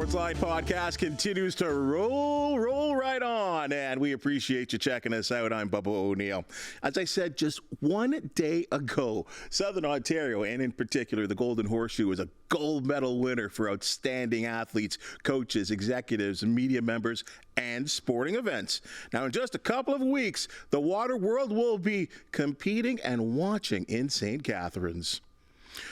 Sportsline Podcast continues to roll right on, and we appreciate you checking us out. I'm Bubba O'Neill. As I said just one day ago, Southern Ontario, and in particular the Golden Horseshoe, was a gold medal winner for outstanding athletes, coaches, executives, media members, and sporting events. Now, in just a couple of weeks, the water world will be competing and watching in St. Catharines.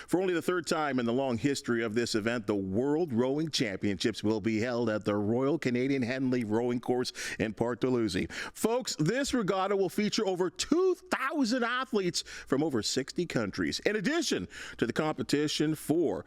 For only the third time in the long history of this event, the World Rowing Championships will be held at the Royal Canadian Henley Rowing Course in Port Dalhousie. Folks, this regatta will feature over 2,000 athletes from over 60 countries. In addition to the competition for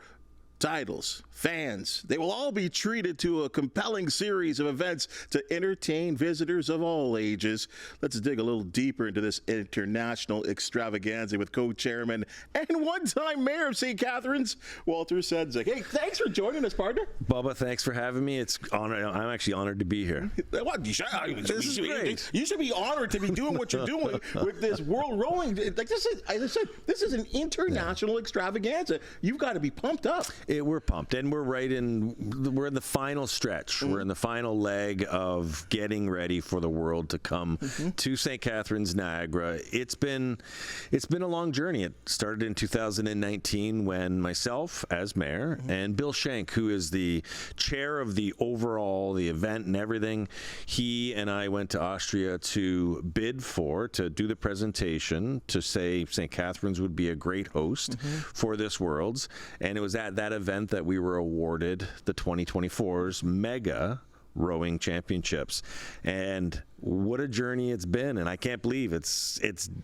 titles, fans, they will all be treated to a compelling series of events to entertain visitors of all ages. Let's dig a little deeper into this international extravaganza with co-chairman and one-time mayor of St. Catharines, Walter Sendzik. Hey, thanks for joining us, partner. Bubba, thanks for having me. It's honor. I'm actually honored to be here. What? You should be honored to be doing what you're doing with this World Rowing. Like this is, as I said, this is an international extravaganza. You've got to be pumped up. We're pumped, and we're in the final stretch. We're in the final leg of getting ready for the world to come to St. Catharines, Niagara. It's been a long journey. It started in 2019 when myself, as mayor, and Bill Shank, who is the chair of the event and everything, he and I went to Austria to do the presentation, to say St. Catharines would be a great host for this Worlds, and it was at that event that we were awarded the 2024's Mega Rowing Championships. And what a journey it's been, and I can't believe it's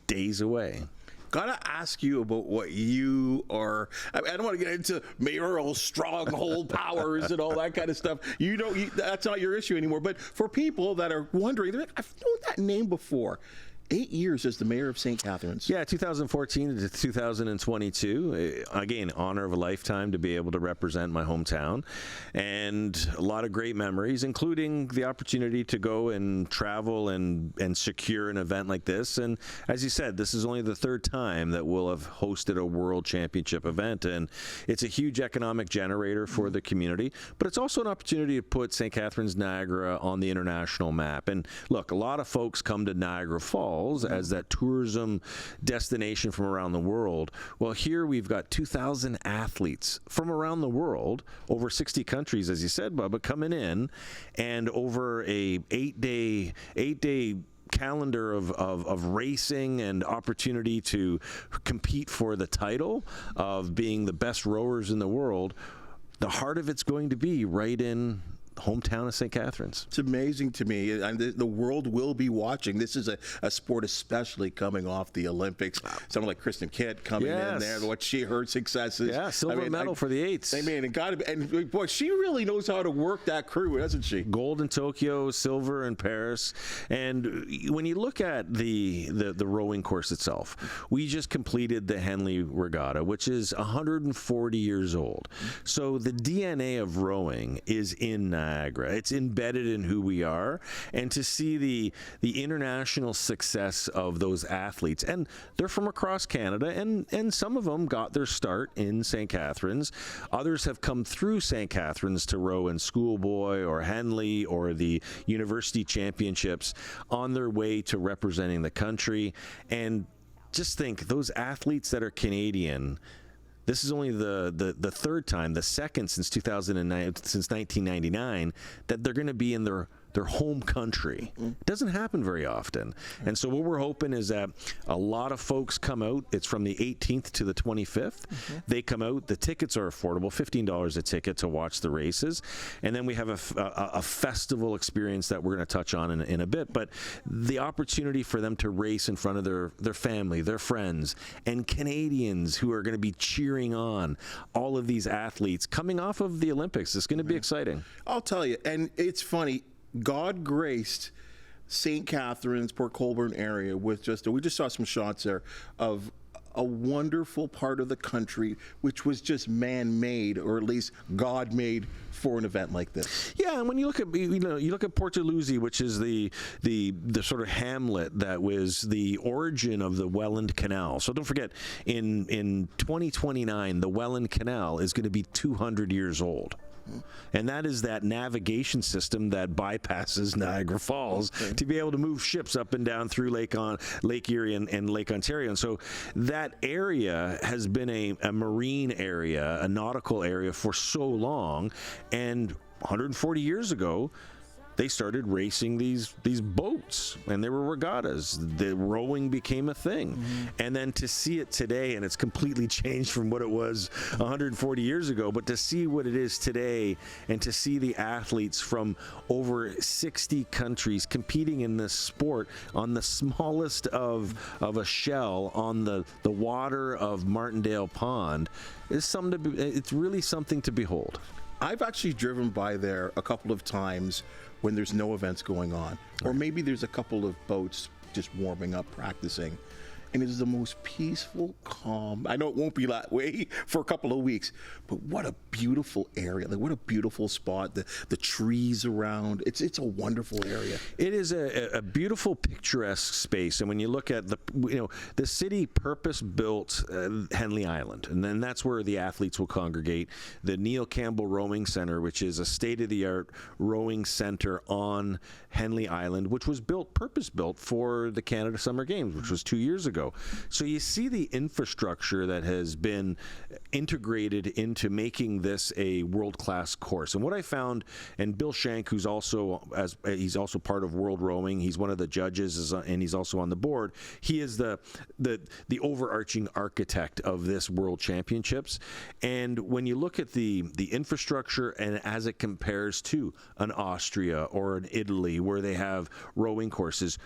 days away. Gotta ask you about what you are. I don't want to get into mayoral stronghold powers and all that kind of stuff. That's not your issue anymore. But for people that are wondering, they're like, I've known that name before. 8 years as the mayor of St. Catharines. Yeah, 2014 to 2022. Again, honor of a lifetime to be able to represent my hometown. And a lot of great memories, including the opportunity to go and travel and secure an event like this. And as you said, this is only the third time that we'll have hosted a World Championship event. And it's a huge economic generator for the community. But it's also an opportunity to put St. Catharines, Niagara on the international map. And look, a lot of folks come to Niagara Falls as that tourism destination from around the world. Well, here we've got 2,000 athletes from around the world, over 60 countries, as you said, Bubba, coming in, and over a eight day calendar of racing and opportunity to compete for the title of being the best rowers in the world. The heart of it's going to be right in hometown of St. Catharines. It's amazing to me. The world will be watching. This is a sport especially coming off the Olympics. Someone like Kristen Kitt coming in there, her successes. Yeah, silver medal for the eights. I mean, and boy, she really knows how to work that crew, doesn't she? Gold in Tokyo, silver in Paris. And when you look at the rowing course itself, we just completed the Henley Regatta, which is 140 years old. So the DNA of rowing is in Niagara. It's embedded in who we are, and to see the international success of those athletes, and they're from across Canada, and some of them got their start in St. Catharines. Others have come through St. Catharines to row in Schoolboy or Henley or the University Championships on their way to representing the country. And just think, those athletes that are Canadian, this is only the third time, the second since 2009, since 1999, that they're going to be in their home country. It doesn't happen very often. And so what we're hoping is that a lot of folks come out. It's from the 18th to the 25th. They come out. The tickets are affordable, $15 a ticket to watch the races. And then we have a festival experience that we're going to touch on in a bit. But the opportunity for them to race in front of their family, their friends, and Canadians who are going to be cheering on all of these athletes coming off of the Olympics. It's going to be exciting. I'll tell you, and it's funny, God graced St. Catharines, Port Colborne area with we just saw some shots there of a wonderful part of the country which was just man-made, or at least God-made, for an event like this. Yeah, and when you look at you look at Port Dalhousie, which is the sort of hamlet that was the origin of the Welland Canal. So don't forget, in 2029, the Welland Canal is going to be 200 years old. And that is that navigation system that bypasses Niagara Falls to be able to move ships up and down through Lake Erie and Lake Ontario. And so that area has been a marine area, a nautical area for so long. And 140 years ago, they started racing these boats, and they were regattas. The rowing became a thing. And then to see it today, and it's completely changed from what it was 140 years ago, but to see what it is today, and to see the athletes from over 60 countries competing in this sport on the smallest of a shell on the water of Martindale Pond is something it's really something to behold. I've actually driven by there a couple of times when there's no events going on, or maybe there's a couple of boats just warming up, practicing, and it is the most peaceful, calm. I know it won't be that way for a couple of weeks, but what a beautiful area! Like, what a beautiful spot. The trees around. It's a wonderful area. It is a beautiful, picturesque space, and when you look at the city purpose-built Henley Island, and then that's where the athletes will congregate. The Neil Campbell Rowing Center, which is a state-of-the-art rowing center on Henley Island, which was purpose-built for the Canada Summer Games, which was 2 years ago. So you see the infrastructure that has been integrated into making this a world-class course. And what I found, and Bill Shank, who's also he's also part of World Rowing, he's one of the judges, and he's also on the board. He is the overarching architect of this World Championships. And when you look at the infrastructure and as it compares to an Austria or an Italy, where they have rowing courses,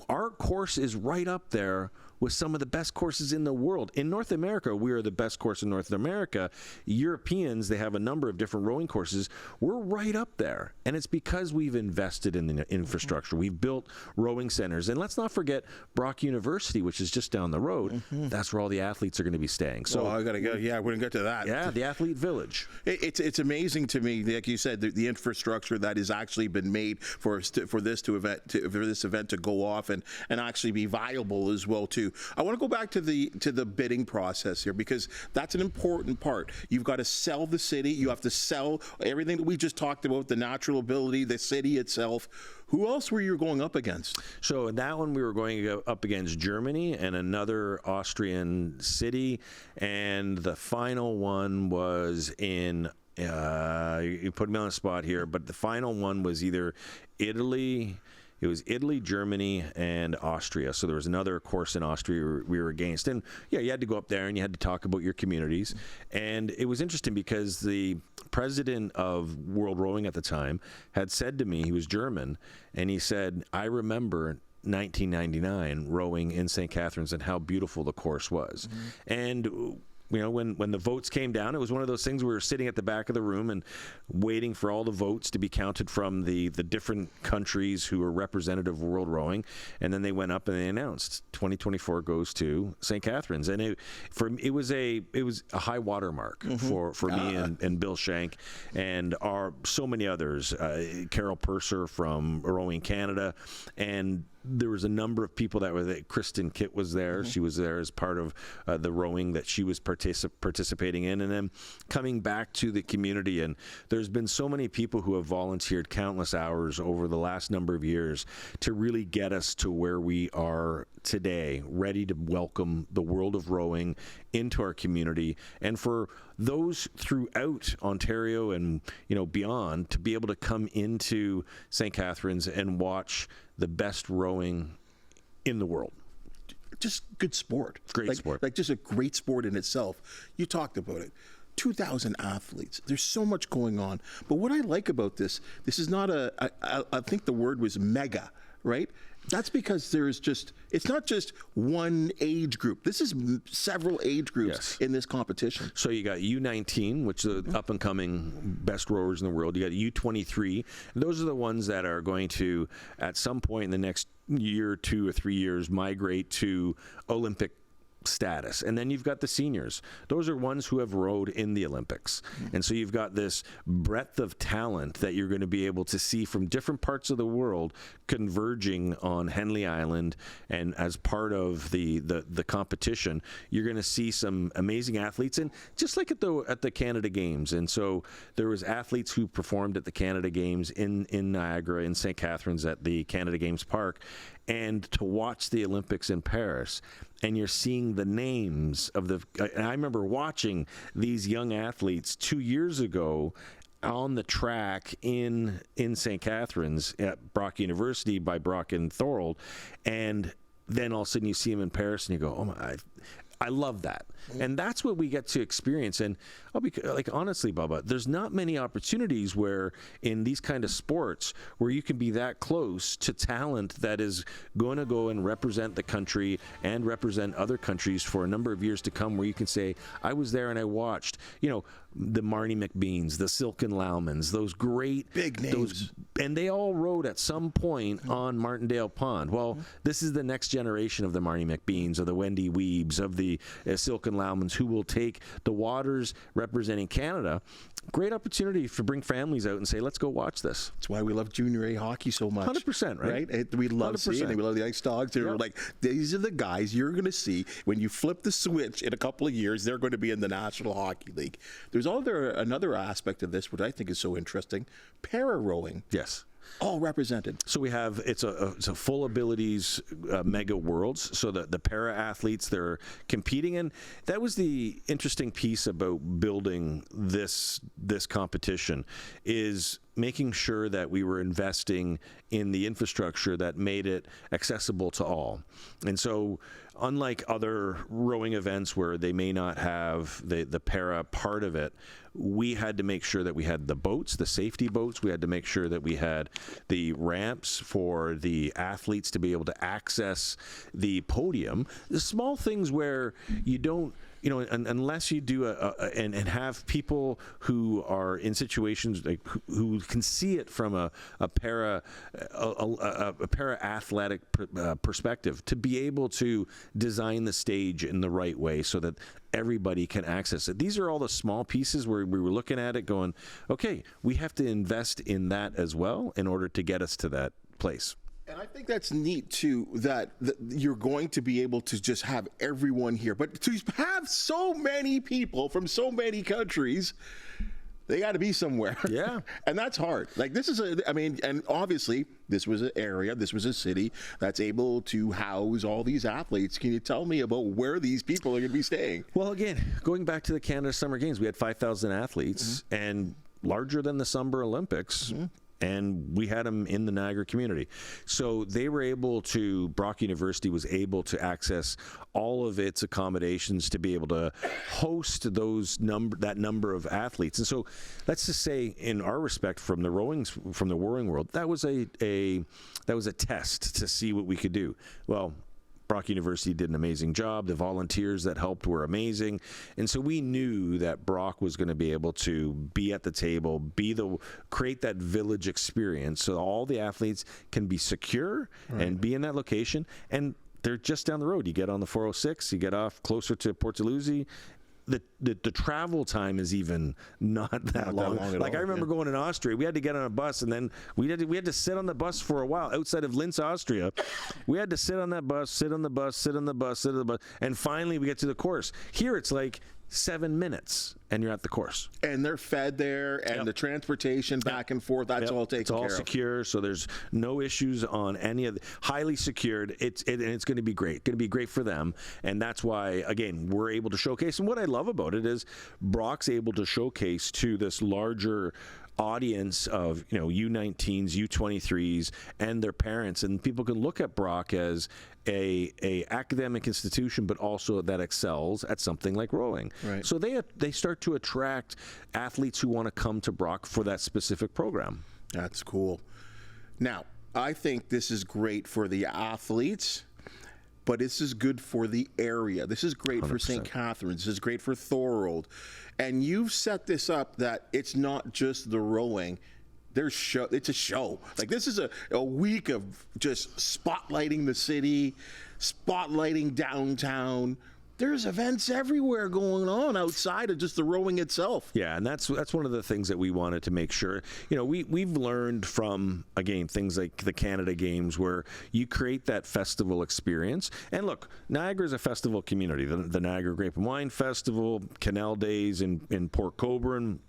our course is right up there with some of the best courses in the world. In North America, we are the best course in North America. Europeans, they have a number of different rowing courses. We're right up there. And it's because we've invested in the infrastructure. We've built rowing centers. And let's not forget Brock University, which is just down the road. That's where all the athletes are going to be staying. So I got to go. Yeah, we're going to get to that. Yeah, the athlete village. It's amazing to me, like you said, the infrastructure that has actually been made for this event to go off and actually be viable as well too. I want to go back to the bidding process here, because that's an important part. You've got to sell the city. You have to sell everything that we just talked about, the natural ability, the city itself. Who else were you going up against? So in that one, we were going up against Germany and another Austrian city, and the final one was in you put me on the spot here, but the final one was either Italy. It was Italy, Germany, and Austria. So there was another course in Austria we were against. And yeah, you had to go up there and you had to talk about your communities. And it was interesting because the president of World Rowing at the time had said to me, he was German, and he said, I remember 1999 rowing in St. Catharines and how beautiful the course was. And when the votes came down, it was one of those things where we were sitting at the back of the room and waiting for all the votes to be counted from the different countries who were representative of World Rowing. And then they went up and they announced 2024 goes to St. Catharines. And it was a high water mark for me and Bill Shank and so many others, Carol Purser from Rowing Canada, and there was a number of people that were there. Kristen Kitt was there. She was there as part of the rowing that she was participating in. And then coming back to the community, and there's been so many people who have volunteered countless hours over the last number of years to really get us to where we are today, ready to welcome the world of rowing into our community. And for those throughout Ontario and beyond to be able to come into St. Catharines and watch the best rowing in the world. Just good sport. Great sport. Like just a great sport in itself. You talked about it. 2,000 athletes. There's so much going on. But what I like about this is not I think the word was mega, right? That's because it's not just one age group. This is several age groups in this competition. So you got U19, which are the up-and-coming best rowers in the world. You got U23. And those are the ones that are going to, at some point in the next year, 2 or 3 years, migrate to Olympic status. And then you've got the seniors. Those are ones who have rowed in the Olympics. And so you've got this breadth of talent that you're going to be able to see from different parts of the world converging on Henley Island. And as part of the competition, you're going to see some amazing athletes. And just like at the Canada Games. And so there was athletes who performed at the Canada Games in Niagara, in St. Catharines at the Canada Games Park. And to watch the Olympics in Paris, and you're seeing the names of and I remember watching these young athletes 2 years ago on the track in St. Catharines at Brock University by Brock and Thorold, and then all of a sudden you see them in Paris and you go, oh my, I love that. And that's what we get to experience. And I'll be like, honestly, Bubba, there's not many opportunities where in these kind of sports where you can be that close to talent that is going to go and represent the country and represent other countries for a number of years to come, where you can say, I was there and I watched, the Marnie McBeans, the Silken Laumans, those great big names. And they all rode at some point on Martindale Pond. Well, this is the next generation of the Marnie McBeans, of the Wendy Weebs, of the Silken Laumans, who will take the waters representing Canada. Great opportunity to bring families out and say, let's go watch this. That's why we love junior A hockey so much. 100%, right? We love seeing it. We love the Ice Dogs. They're like, these are the guys you're going to see when you flip the switch in a couple of years. They're going to be in the National Hockey League. There's another aspect of this, which I think is so interesting, para rowing. Yes. All represented. So we have, it's a full abilities mega worlds. So the para athletes, they're competing. And that was the interesting piece about building this competition, is making sure that we were investing in the infrastructure that made it accessible to all. And so unlike other rowing events where they may not have the para part of it, we had to make sure that we had the boats, the safety boats. We had to make sure that we had the ramps for the athletes to be able to access the podium. The small things where you don't, unless you do and have people who are in situations like who can see it from a para athletic perspective, to be able to design the stage in the right way so that everybody can access it. These are all the small pieces where we were looking at it going, okay, we have to invest in that as well in order to get us to that place. And I think that's neat, too, that you're going to be able to just have everyone here. But to have so many people from so many countries, they got to be somewhere. Yeah. And that's hard. Like, this is and obviously, this was an area, this was a city that's able to house all these athletes. Can you tell me about where these people are going to be staying? Well, again, going back to the Canada Summer Games, we had 5,000 athletes, and larger than the Summer Olympics. And we had them in the Niagara community. So they were able to, Brock University was able to access all of its accommodations to be able to host that number of athletes. And so let's just say, in our respect, from the rowing world, that was a test to see what we could do. Well, Brock University did an amazing job. The volunteers that helped were amazing. And so we knew that Brock was going to be able to be at the table, create that village experience so all the athletes can be secure and be in that location. And they're just down the road. You get on the 406, you get off closer to Port Dalhousie. The travel time is even not that long. Like, I remember going in Austria, we had to get on a bus, and then we had to sit on the bus for a while outside of Linz, Austria. We had to sit on that bus, sit on the bus, and finally we get to the course. Here it's like 7 minutes and you're at the course. And they're fed there, and the transportation back and forth, that's all taken care of. It's all secure, so there's no issues on any of the, highly secured. It's going to be great. Going to be great for them, and that's why, again, we're able to showcase. And what I love about it is Brock's able to showcase to this larger audience of U19s, U23s, and their parents, and people can look at Brock as a academic institution, but also that excels at something like rowing. Right. So they start to attract athletes who want to come to Brock for that specific program. That's cool. Now, I think this is great for the athletes, but this is good for the area. This is great 100%. For St. Catharines. This is great for Thorold. And you've set this up that it's not just the rowing. It's a show. Like, this is a week of just spotlighting the city, spotlighting downtown, there's events everywhere going on outside of just the rowing itself. Yeah, and that's one of the things that we wanted to make sure. We've learned from, again, things like the Canada Games, where you create that festival experience. And look, Niagara is a festival community. The Niagara Grape and Wine Festival, Canal Days in Port Colborne.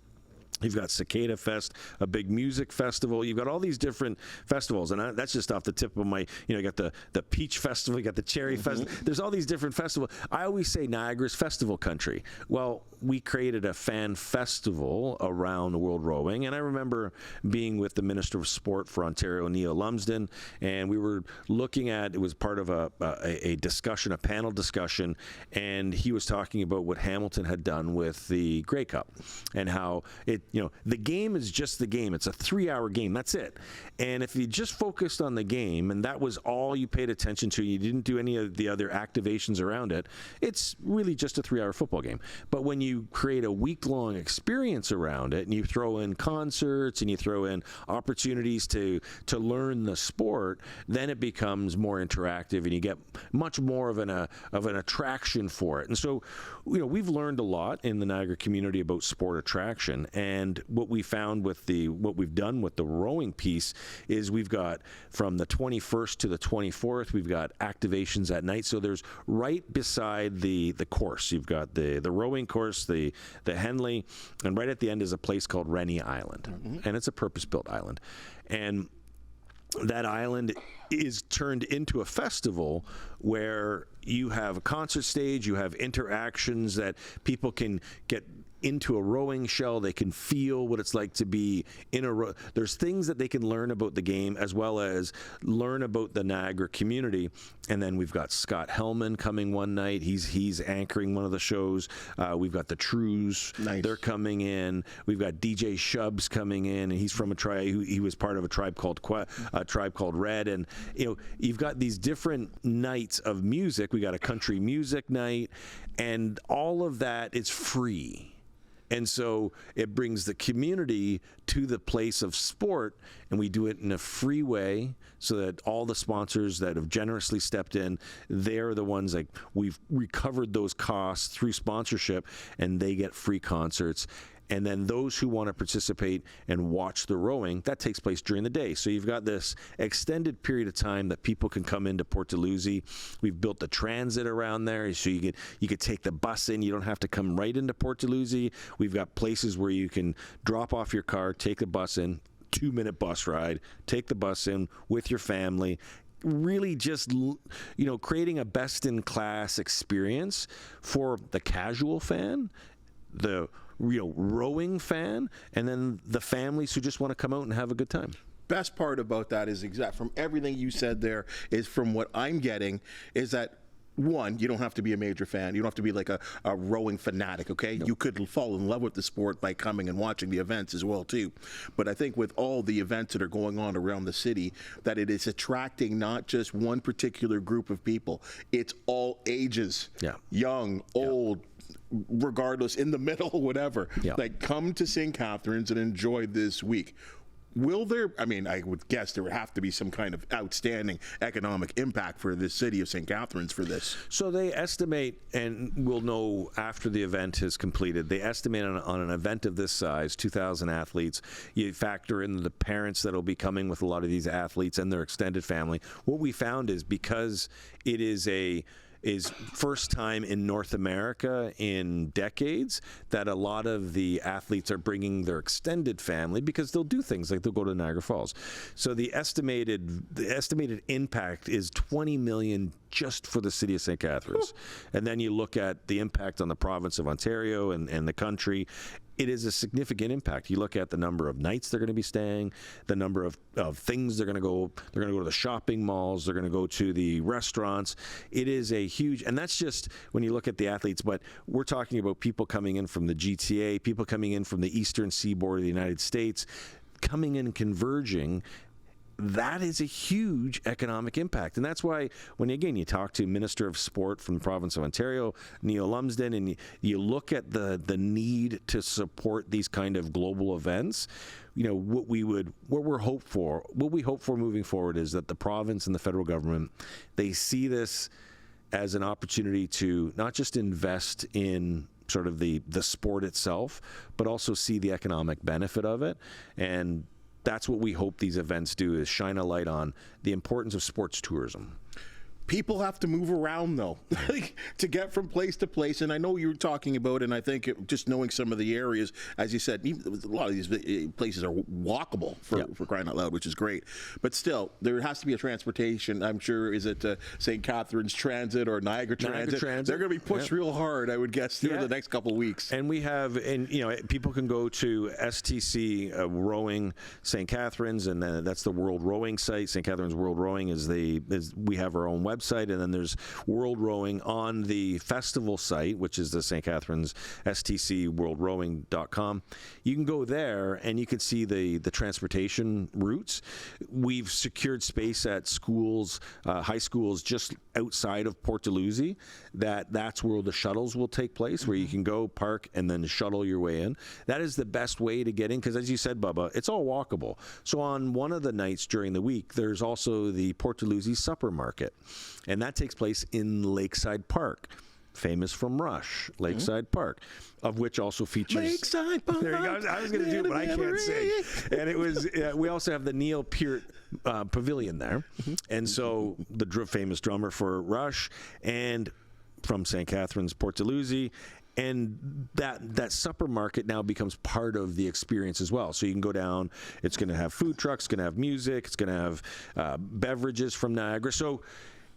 You've got Cicada Fest, a big music festival. You've got all these different festivals, and that's just off the tip of my, you got the Peach Festival, you got the Cherry Festival. There's all these different festivals. I always say Niagara's festival country. Well, we created a fan festival around World Rowing, and I remember being with the Minister of Sport for Ontario, Neil Lumsden, and we were looking at, it was part of a discussion, a panel discussion, and he was talking about what Hamilton had done with the Grey Cup, and how the game is just the game. It's a 3-hour game. That's it. And if you just focused on the game and that was all you paid attention to, you didn't do any of the other activations around it, it's really just a 3-hour football game. But when you create a week-long experience around it and you throw in concerts and you throw in opportunities to learn the sport, then it becomes more interactive and you get much more of an attraction for it. And so, we've learned a lot in the Niagara community about sport attraction. And what we found with what we've done with the rowing piece is we've got from the 21st to the 24th, we've got activations at night. So there's right beside the course, you've got the rowing course, the Henley, and right at the end is a place called Rennie Island. And it's a purpose-built island. And that island is turned into a festival where you have a concert stage, you have interactions that people can get into a rowing shell. They can feel what it's like to be in a there's things that they can learn about the game as well as learn about the Niagara community. And then we've got Scott Hellman coming one night. He's anchoring one of the shows. We've got the Trues. Nice. They're coming in. We've got DJ Shubs coming in, and he's from a tribe. He was part of a tribe called Red. And you've got these different nights of music. We got a country music night, and all of that is free. And so it brings the community to the place of sport, and we do it in a free way so that all the sponsors that have generously stepped in, they're the ones like we've recovered those costs through sponsorship, and they get free concerts. And then those who want to participate and watch the rowing, that takes place during the day. So you've got this extended period of time that people can come into Port Dalhousie. We've built the transit around there, so you could take the bus in. You don't have to come right into Port Dalhousie. We've got places where you can drop off your car, take the bus in, 2-minute bus ride, take the bus in with your family. Really just, creating a best-in-class experience for the casual fan, the rowing fan, and then the families who just want to come out and have a good time. Best part about that is from everything you said there is from what I'm getting is that one, you don't have to be a major fan. You don't have to be like a rowing fanatic, okay? Nope. You could fall in love with the sport by coming and watching the events as well, too. But I think with all the events that are going on around the city, that it is attracting not just one particular group of people. It's all ages, young, old, regardless, in the middle, whatever. Like, come to St. Catharines and enjoy this week. Will there, I would guess there would have to be some kind of outstanding economic impact for the city of St. Catharines for this. So they estimate, and we'll know after the event is completed, they estimate on an event of this size, 2,000 athletes. You factor in the parents that will be coming with a lot of these athletes and their extended family. What we found is because it is first time in North America in decades that a lot of the athletes are bringing their extended family because they'll do things like they'll go to Niagara Falls. So the estimated impact is $20 million just for the city of St. Catharines. And then you look at the impact on the province of Ontario and the country. It is a significant impact. You look at the number of nights they're going to be staying, the number of things they're going to go to the shopping malls, they're going to go to the restaurants. It is a huge, and that's just when you look at the athletes, but we're talking about people coming in from the GTA, people coming in from the eastern seaboard of the United States, coming in and converging. That is a huge economic impact. And that's why when, again, you talk to Minister of Sport from the province of Ontario, Neil Lumsden, and you look at the need to support these kind of global events, what we hope for moving forward is that the province and the federal government, they see this as an opportunity to not just invest in sort of the sport itself, but also see the economic benefit of it. And that's what we hope these events do, is shine a light on the importance of sports tourism. People have to move around, though, to get from place to place. And I know you were talking about, and I think just knowing some of the areas, as you said, a lot of these places are walkable for crying out loud, which is great. But still, there has to be a transportation. I'm sure, is it St. Catharines Transit or Niagara Transit? They're going to be pushed real hard, I would guess, through the next couple of weeks. And we have, people can go to STC Rowing St. Catharines, and that's the World Rowing site. St. Catharines World Rowing we have our own website, and then there's World Rowing on the festival site, which is the St. Catharines stcworldrowing.com. You can go there and you can see the transportation routes. We've secured space at schools, high schools just outside of Port Dalhousie. That's where the shuttles will take place, where you can go park and then shuttle your way in. That is the best way to get in, because as you said, Bubba, it's all walkable. So on one of the nights during the week, there's also the Port Dalhousie Supper Market. And that takes place in Lakeside Park, famous from Rush, Lakeside Park, of which also features Lakeside Park. There you go. I was going to do it, but I can't sing. And it was. We also have the Neil Peart Pavilion there, and so the famous drummer for Rush, and from St. Catharines, Port Dalhousie. And that supper market now becomes part of the experience as well. So you can go down. It's going to have food trucks. It's going to have music. It's going to have beverages from Niagara. So,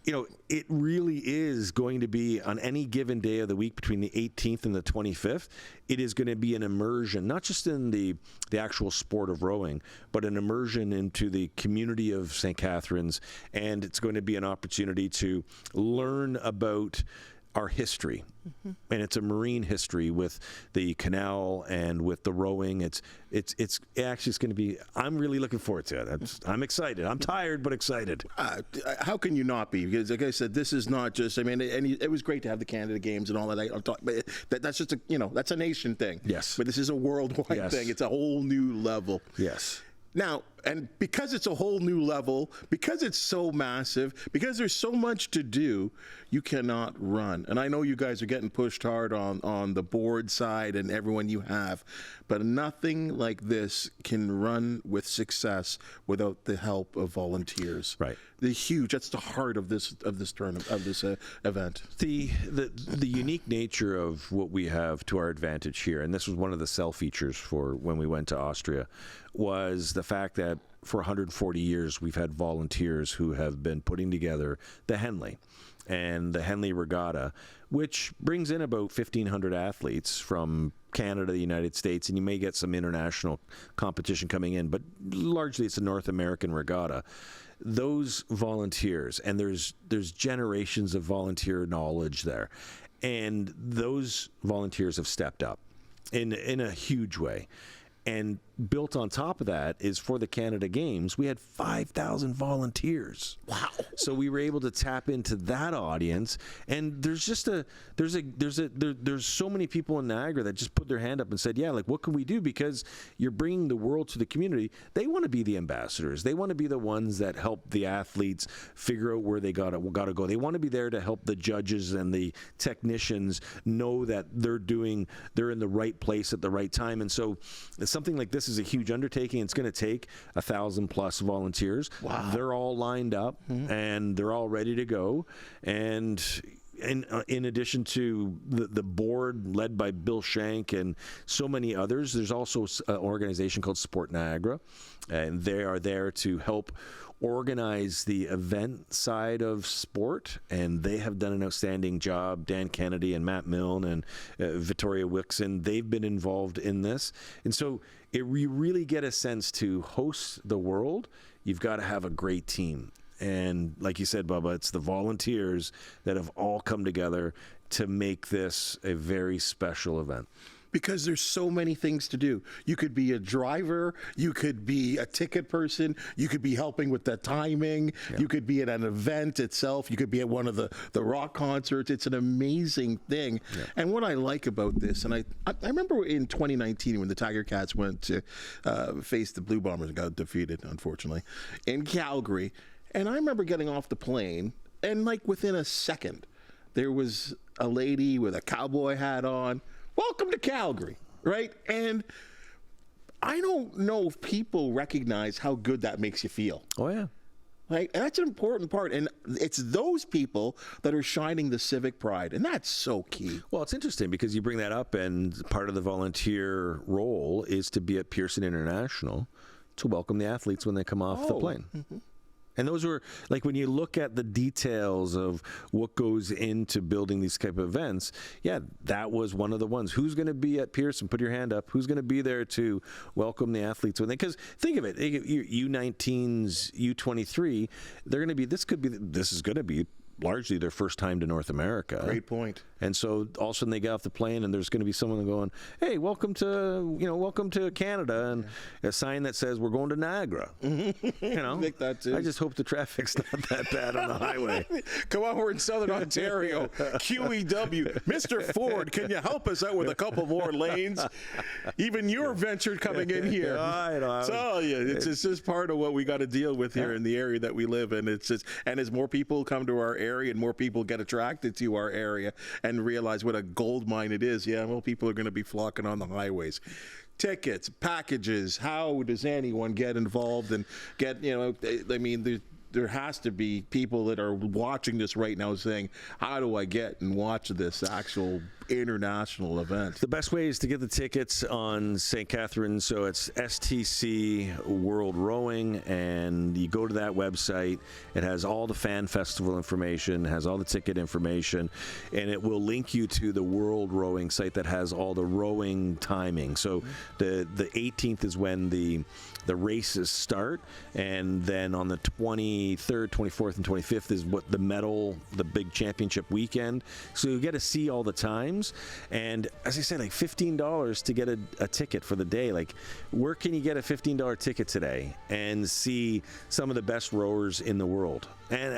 it really is going to be, on any given day of the week between the 18th and the 25th, it is going to be an immersion, not just in the actual sport of rowing, but an immersion into the community of St. Catharines. And it's going to be an opportunity to learn about our history, and it's a marine history with the canal and with the rowing. It's going to be. I'm really looking forward to it. I'm excited. I'm tired but excited. How can you not be? Because, like I said, this is not just. I mean, and it was great to have the Canada Games and all that. But that's just that's a nation thing. Yes. But this is a worldwide thing. It's a whole new level. Yes. Now, and because it's a whole new level, because it's so massive, because there's so much to do, you cannot run. And I know you guys are getting pushed hard on the board side and everyone you have, but nothing like this can run with success without the help of volunteers. Right. That's the heart of this tournament, of this event. The unique nature of what we have to our advantage here, and this was one of the sell features for when we went to Austria, was the fact that for 140 years we've had volunteers who have been putting together the Henley and the Henley Regatta, which brings in about 1,500 athletes from Canada, the United States, and you may get some international competition coming in, but largely it's a North American regatta. Those volunteers, and there's generations of volunteer knowledge there, and those volunteers have stepped up in a huge way. And built on top of that is, for the Canada Games, we had 5,000 volunteers. Wow! So we were able to tap into that audience, and there's so many people in Niagara that just put their hand up and said, "Yeah, like, what can we do?" Because you're bringing the world to the community. They want to be the ambassadors. They want to be the ones that help the athletes figure out where they gotta go. They want to be there to help the judges and the technicians know that they're in the right place at the right time. And so something like this is a huge undertaking. It's going to take 1,000+ volunteers. Wow. They're all lined up and they're all ready to go. And in addition to the board led by Bill Shank and so many others, there's also an organization called Sport Niagara, and they are there to help organize the event side of sport, and they have done an outstanding job. Dan Kennedy and Matt Milne and Victoria Wixon, they've been involved in this. And so you really get a sense to host the world, you've got to have a great team. And like you said, Bubba, it's the volunteers that have all come together to make this a very special event. Because there's so many things to do. You could be a driver, you could be a ticket person, you could be helping with the timing, you could be at an event itself, you could be at one of the rock concerts. It's an amazing thing. Yeah. And what I like about this, and I remember in 2019 when the Tiger Cats went to face the Blue Bombers and got defeated, unfortunately, in Calgary, and I remember getting off the plane, and like within a second, there was a lady with a cowboy hat on. Welcome to Calgary, right? And I don't know if people recognize how good that makes you feel. Oh, yeah. Right? And that's an important part. And it's those people that are shining the civic pride. And that's so key. Well, it's interesting because you bring that up, and part of the volunteer role is to be at Pearson International to welcome the athletes when they come off the plane. Mm-hmm. And those were, like, when you look at the details of what goes into building these type of events, yeah, that was one of the ones. Who's going to be at Pearson? Put your hand up. Who's going to be there to welcome the athletes when they? Because think of it, U19s, U23, they're going to be. This is going to be largely their first time to North America. Great point. And so all of a sudden they get off the plane and there's going to be someone going, "Hey, welcome to Canada," and a sign that says, "We're going to Niagara." I think that too. I just hope the traffic's not that bad on the highway. Come on, we're in Southern Ontario. QEW. Mr. Ford, can you help us out with a couple more lanes? Even your venture coming in here. I know. Tell you, it's just part of what we got to deal with here in the area that we live in. And as more people come to our area and more people get attracted to our area and realize what a gold mine it is, people are going to be flocking on the highways. Tickets, packages, how does anyone get involved and get, there has to be people that are watching this right now saying, how do I get and watch this actual international event? The best way is to get the tickets on St. Catharines. So it's STC World Rowing, and you go to that website. It has all the fan festival information, has all the ticket information, and it will link you to the World Rowing site that has all the rowing timing. So the 18th is when the races start, and then on the 23rd, 24th, and 25th is what the big championship weekend. So you get to see all the times. And as I said, like $15 to get a ticket for the day. Like, where can you get a $15 ticket today and see some of the best rowers in the world? And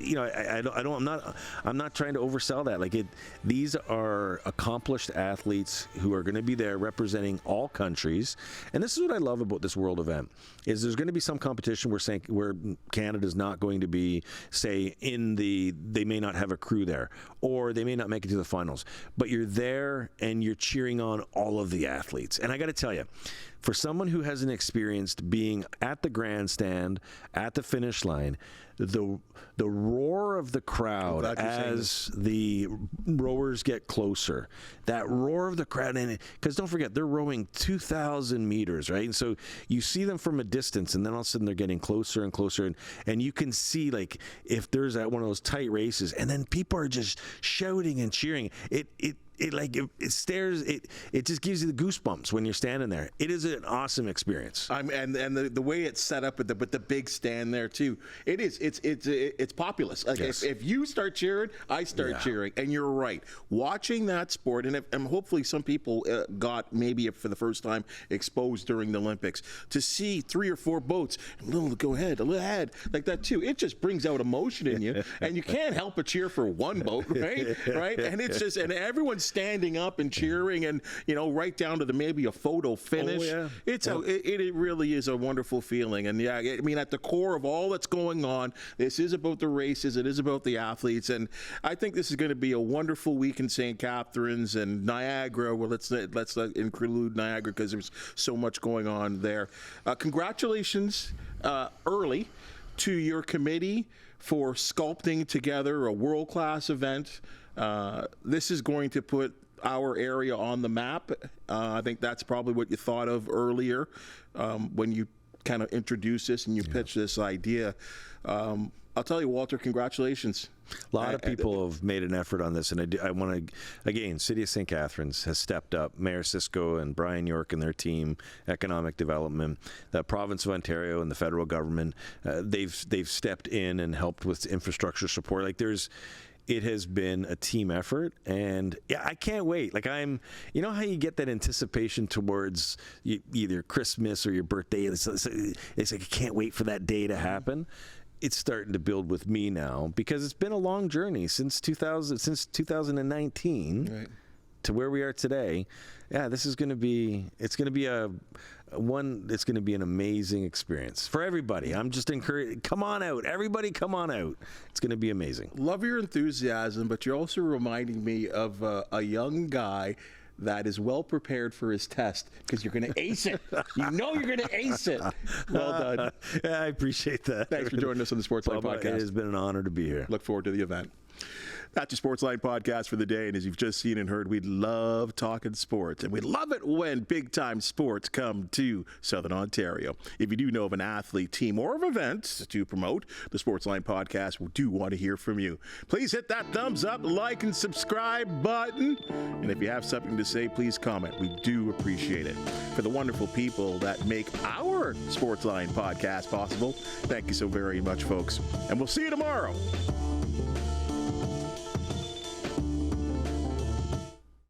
I'm not trying to oversell that. Like, these are accomplished athletes who are going to be there representing all countries. And this is what I love about this world event, is there's going to be some competition where Canada's not going to be, say, they may not have a crew there, or they may not make it to the finals, but you're there and you're cheering on all of the athletes. And I got to tell you, for someone who hasn't experienced being at the grandstand, at the finish line, the roar of the crowd as the rowers get closer, that roar of the crowd, and because don't forget, they're rowing 2,000 meters, right? And so you see them from a distance, and then all of a sudden they're getting closer and closer, and you can see, like, if there's one of those tight races, and then people are just shouting and cheering. It just gives you the goosebumps when you're standing there. It is an awesome experience. And the way it's set up with the big stand there too. It's populous. Like, yes. if you start cheering, I start cheering. And you're right. Watching that sport, and hopefully some people got maybe for the first time exposed during the Olympics to see 3 or 4 boats. Go ahead, a little ahead, like that too. It just brings out emotion in you, and you can't help but cheer for one boat, right? Right? And it's just, and everyone's standing up and cheering, and right down to maybe a photo finish. Oh, yeah. It really is a wonderful feeling. And at the core of all that's going on, this is about the races, it is about the athletes, and I think this is going to be a wonderful week in St. Catharines and Niagara. Well, let's include Niagara because there's so much going on there. Congratulations early to your committee for sculpting together a world-class event. This is going to put our area on the map. I think that's probably what you thought of earlier when you kind of introduced this and you pitched this idea. I'll tell you, Walter, congratulations. A lot of people have made an effort on this, and I want to, again, City of St. Catharines has stepped up. Mayor Cisco and Brian York and their team, economic development, the province of Ontario and the federal government, they've stepped in and helped with infrastructure support. It has been a team effort, and I can't wait. Like, you know how you get that anticipation towards either Christmas or your birthday? It's like, I can't wait for that day to happen. It's starting to build with me now because it's been a long journey since 2019. Right. to where we are today, this is going to be, it's going to be an amazing experience for everybody. I'm just encouraged. Come on out. Everybody come on out. It's going to be amazing. Love your enthusiasm, but you're also reminding me of a young guy that is well prepared for his test because you're going to ace it. You know you're going to ace it. Well done. I appreciate that. Thanks for joining us on the Sportsline Podcast. It has been an honor to be here. Look forward to the event. That's your Sportsline Podcast for the day. And as you've just seen and heard, we love talking sports. And we love it when big-time sports come to Southern Ontario. If you do know of an athlete, team, or of events to promote, the Sportsline Podcast will do want to hear from you. Please hit that thumbs up, like, and subscribe button. And if you have something to say, please comment. We do appreciate it. For the wonderful people that make our Sportsline Podcast possible, thank you so very much, folks. And we'll see you tomorrow.